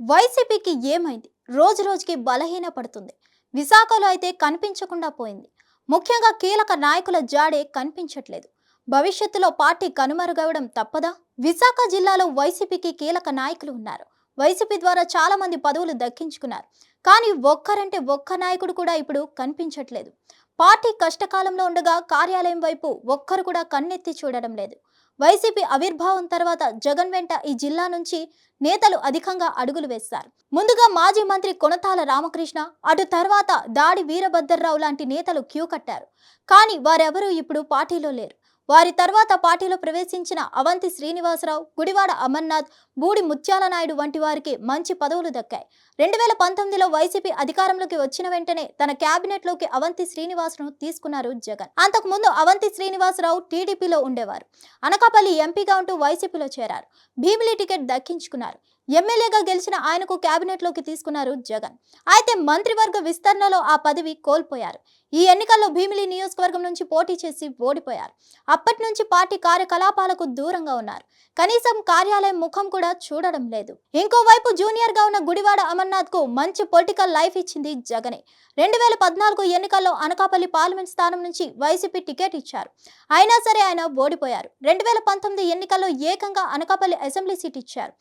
వైసీపీకి ఏమైంది? రోజు రోజుకి బలహీన పడుతుంది. విశాఖలో అయితే కనిపించకుండా పోయింది. ముఖ్యంగా కీలక నాయకుల జాడే కనిపించట్లేదు. భవిష్యత్తులో పార్టీ కనుమరుగవడం తప్పదా? విశాఖ జిల్లాలో వైసీపీకి కీలక నాయకులు ఉన్నారు. వైసీపీ ద్వారా చాలా మంది పదవులు దక్కించుకున్నారు. కానీ ఒక్కరంటే ఒక్క నాయకుడు కూడా ఇప్పుడు కనిపించట్లేదు. పార్టీ కష్టకాలంలో ఉండగా కార్యాలయం వైపు ఒక్కరు కూడా కన్నెత్తి చూడడం లేదు. వైసీపీ ఆవిర్భావం తర్వాత జగన్ వెంట ఈ జిల్లా నుంచి నేతలు అధికంగా అడుగులు వేశారు. ముందుగా మాజీ మంత్రి కొనతాల రామకృష్ణ, అటు తర్వాత దాడి వీరభద్రరావు లాంటి నేతలు క్యూ కట్టారు. కానీ వారెవరూ ఇప్పుడు పార్టీలో లేరు. వారి తర్వాత పార్టీలో ప్రవేశించిన అవంతి శ్రీనివాసరావు, గుడివాడ అమర్నాథ్, బూడి ముత్యాల నాయుడు వంటి వారికి మంచి పదవులు దక్కాయి. 2019లో వైసీపీ అధికారంలోకి వచ్చిన వెంటనే తన క్యాబినెట్లోకి అవంతి శ్రీనివాసను తీసుకున్నారు జగన్. అంతకుముందు అవంతి శ్రీనివాసరావు టీడీపీలో ఉండేవారు. అనకాపల్లి ఎంపీగా ఉంటూ వైసీపీలో చేరారు. భీమిలి టికెట్ దక్కించుకున్నారు. ఎమ్మెల్యేగా గెలిచిన ఆయనకు క్యాబినెట్లోకి తీసుకున్నారు జగన్. అయితే మంత్రివర్గ విస్తరణలో ఆ పదవి కోల్పోయారు. ఈ ఎన్నికల్లో భీమిలి నియోజకవర్గం నుంచి పోటీ చేసి ఓడిపోయారు. అప్పటి నుంచి పార్టీ కార్యకలాపాలకు దూరంగా ఉన్నారు. కనీసం కార్యాలయం ముఖం కూడా చూడడం లేదు. ఇంకోవైపు జూనియర్ గా ఉన్న గుడివాడ అమర్నాథ్ కు మంచి పొలిటికల్ లైఫ్ ఇచ్చింది జగనే. 2014 ఎన్నికల్లో అనకాపల్లి పార్లమెంట్ స్థానం నుంచి వైసీపీ టికెట్ ఇచ్చారు. అయినా సరే ఆయన ఓడిపోయారు. 2019 ఎన్నికల్లో ఏకంగా అనకాపల్లి అసెంబ్లీ సీట్ ఇచ్చారు.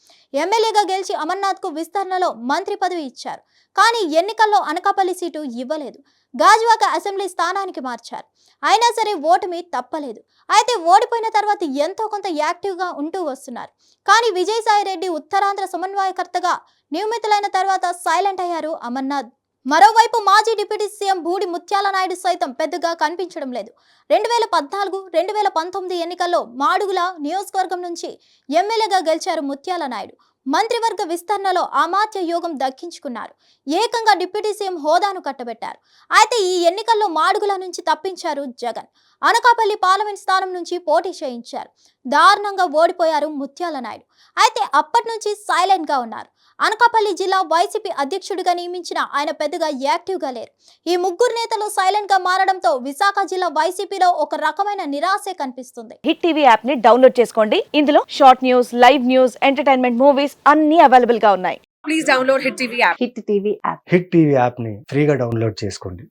ఎమ్మెల్యేగా గెలిచి అమర్నాథ్ కు విస్తరణలో మంత్రి పదవి ఇచ్చారు. కానీ ఎన్నికల్లో అనకాపల్లి సీటు ఇవ్వలేదు. గాజువాక అసెంబ్లీ స్థానానికి మార్చారు. అయినా సరే ఓటమి తప్పలేదు. అయితే ఓడిపోయిన తర్వాత ఎంతో కొంత యాక్టివ్గా ఉంటూ వస్తున్నారు. కానీ విజయసాయిరెడ్డి ఉత్తరాంధ్ర సమన్వయకర్తగా నియమితులైన తర్వాత సైలెంట్ అయ్యారు అమర్నాథ్. మరోవైపు మాజీ డిప్యూటీ సీఎం బూడి ముత్యాల నాయుడు సైతం పెద్దగా కనిపించడం లేదు. 2014, 2019 ఎన్నికల్లో మాడుగుల నియోజకవర్గం నుంచి ఎమ్మెల్యేగా గెలిచారు ముత్యాల నాయుడు. మంత్రివర్గ విస్తరణలో అమాత్య యోగం దక్కించుకున్నారు. ఏకంగా డిప్యూటీ సీఎం హోదాను కట్టబెట్టారు. అయితే ఈ ఎన్నికల్లో మాడుగుల నుంచి తప్పించారు జగన్. అనకాపల్లి పార్లమెంట్ స్థానం నుంచి పోటీ చేయించారు. దారుణంగా ఓడిపోయారు ముత్యాల నాయుడు. అయితే అప్పటి నుంచి సైలెంట్ గా ఉన్నారు. అనకాపల్లి జిల్లా వైసీపీ అధ్యక్షుడిగా నియమించిన ఆయన పెద్దగా యాక్టివ్గా లేరు. ఈ ముగ్గురు నేతలు సైలెంట్ గా మారడంతో విశాఖ జిల్లా వైసీపీలో ఒక రకమైన నిరాశే కనిపిస్తుంది. హిట్ టీవీ యాప్ ని డౌన్లోడ్ చేసుకోండి. ఇందులో short news, live news, entertainment movies అన్ని అవైలబుల్ గా ఉన్నాయి. Please download Hit TV app. Hit TV app. Hit TV app ని ఫ్రీగా డౌన్లోడ్ చేసుకోండి.